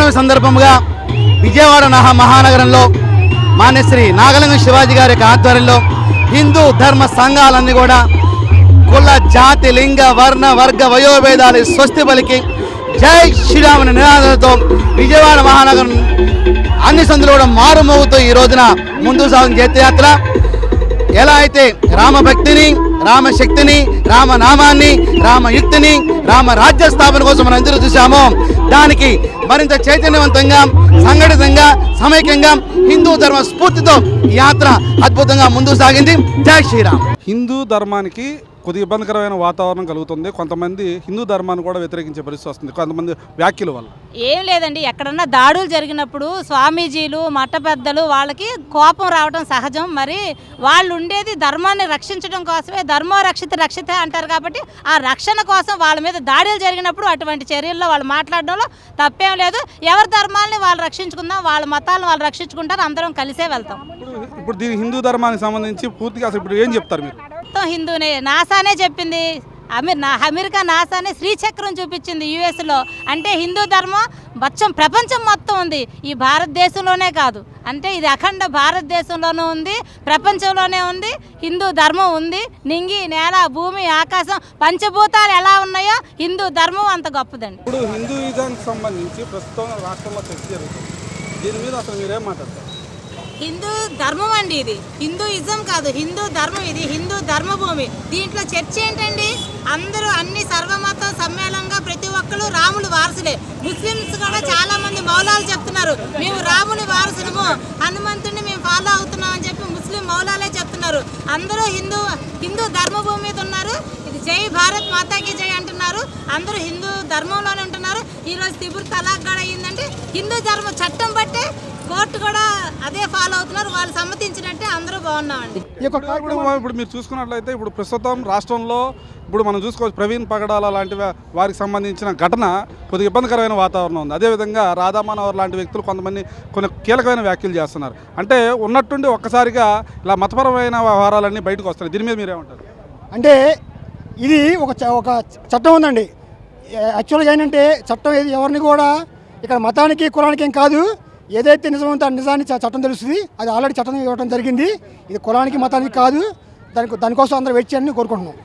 పౌర్ణమి సందర్భంగా విజయవాడ మహానగరంలో మాన్యశ్రీ నాగలింగం శివాజీ గారి యొక్క ఆధ్వర్యంలో హిందూ ధర్మ సంఘాలన్నీ కూడా కుల జాతి లింగ వర్ణ వర్గ వయోభేదాలు స్వస్తి పలికి జై శ్రీరామ్ నినాదాలతో విజయవాడ మహానగరం అన్ని సందులు కూడా మారుమోగుతూ ఈ రోజున ముందుకు సాగుతున్న జైత్రయాత్ర. ఎలా అయితే రామభక్తిని, రామశక్తిని, రామనామాన్ని, రామయుక్తిని, రామ రాజ్య స్థాపన కోసం మనం ఎదురు చూసామో దానికి మరింత చైతన్యవంతంగా, సంఘటితంగా, సమైక్యంగా హిందూ ధర్మ స్ఫూర్తితో ఈ యాత్ర అద్భుతంగా ముందుకు సాగింది. జై శ్రీరామ్. హిందూ ధర్మానికి కొద్దిగా ఇబ్బందికరమైన వాతావరణం కలుగుతుంది. కొంతమంది హిందూ ధర్మాన్ని కూడా వ్యతిరేకించే పరిస్థితి వస్తుంది కొంతమంది వ్యాఖ్యల వల్ల. ఏం లేదండి, ఎక్కడన్నా దాడులు జరిగినప్పుడు స్వామీజీలు మఠ పెద్దలు వాళ్ళకి కోపం రావడం సహజం. మరి వాళ్ళు ఉండేది ధర్మాన్ని రక్షించడం కోసమే, ధర్మో రక్షిత అంటారు కాబట్టి ఆ రక్షణ కోసం వాళ్ళ మీద దాడులు జరిగినప్పుడు అటువంటి చర్యల్లో వాళ్ళు మాట్లాడడంలో తప్పేం లేదు. ఎవరి ధర్మాన్ని వాళ్ళు రక్షించుకుందాం, వాళ్ళ మతాలను వాళ్ళు రక్షించుకుంటారు, అందరం కలిసే వెళ్తాం. ఇప్పుడు దీని హిందూ ధర్మానికి సంబంధించి పూర్తిగా అసలు ఇప్పుడు ఏం చెప్తారు మీరు? హిందూనే, నాసానే చెప్పింది, అమెరికా నాసానే శ్రీచక్రం చూపించింది యుఎస్లో. అంటే హిందూ ధర్మం మొత్తం ప్రపంచం మొత్తం ఉంది, ఈ భారతదేశంలోనే కాదు. అంటే ఇది అఖండ భారతదేశంలోనూ ఉంది, ప్రపంచంలోనే ఉంది, హిందూ ధర్మం ఉంది. నింగి నేల భూమి ఆకాశం పంచభూతాలు ఎలా ఉన్నాయో హిందూ ధర్మం అంత గొప్పదండి. ఇప్పుడు హిందూయిజానికి సంబంధించి ప్రస్తుతం రాష్ట్రంలో చర్చ జరుగుతుంది. దీని మీద అసలు మీరేం మాట్లాడతారు? హిందూ ధర్మం అండి ఇది, హిందూయిజం కాదు, హిందూ ధర్మం. ఇది హిందూ ధర్మభూమి. దీంట్లో చర్చ ఏంటండి? అందరూ అన్ని సర్వమత సమ్మేళనంగా ప్రతి ఒక్కరు రాములు వారసులే. ముస్లిమ్స్ కూడా చాలా మంది మౌలాలు చెప్తున్నారు, మేము రాముని వారసులము, హనుమంతుడిని మేము ఫాలో అవుతున్నాం అని చెప్పి ముస్లిం మౌలాలే చెప్తున్నారు. అందరూ హిందూ ధర్మభూమి మీద ఉన్నారు. ఇది జై భారత్ మాతాకి జై అంటున్నారు. అందరూ హిందూ ధర్మంలోనే ఉంటున్నారు. ఈరోజు తిబుర్ తలాక్ కూడా అయ్యిందంటే హిందూ ధర్మ చట్టం బట్టే కోర్టు కూడా అదే ఫాలో అవుతున్నారు. వాళ్ళు సమ్మతించినట్టే అందరూ బాగున్నామండి. ఇప్పుడు మీరు చూసుకున్నట్లయితే ఇప్పుడు ప్రస్తుతం రాష్ట్రంలో ఇప్పుడు మనం చూసుకోవచ్చు ప్రవీణ్ పగడాల లాంటి వారికి సంబంధించిన ఘటన కొద్దిగా ఇబ్బందికరమైన వాతావరణం ఉంది. అదేవిధంగా రాధామానవర్ లాంటి వ్యక్తులు కొంతమంది కొన్ని కీలకమైన వ్యాఖ్యలు చేస్తున్నారు. అంటే ఉన్నట్టుండి ఒక్కసారిగా ఇలా మతపరమైన వ్యవహారాలన్నీ బయటకు వస్తున్నాయి. దీని మీద మీరేమంటారు? అంటే ఇది ఒక చట్టం ఉందండి. యాక్చువల్గా ఏంటంటే చట్టం ఎవరిని కూడా ఇక్కడ మతానికి కులానికి ఏం కాదు, ఏదైతే నిజమంతో ఆ నిజాన్ని చట్టం తెలుస్తుంది. అది ఆల్రెడీ చట్టం ఇవ్వడం జరిగింది. ఇది కులానికి మతానికి కాదు. దానికోసం అందరూ వెయిట్ చేయాలని కోరుకుంటున్నాం.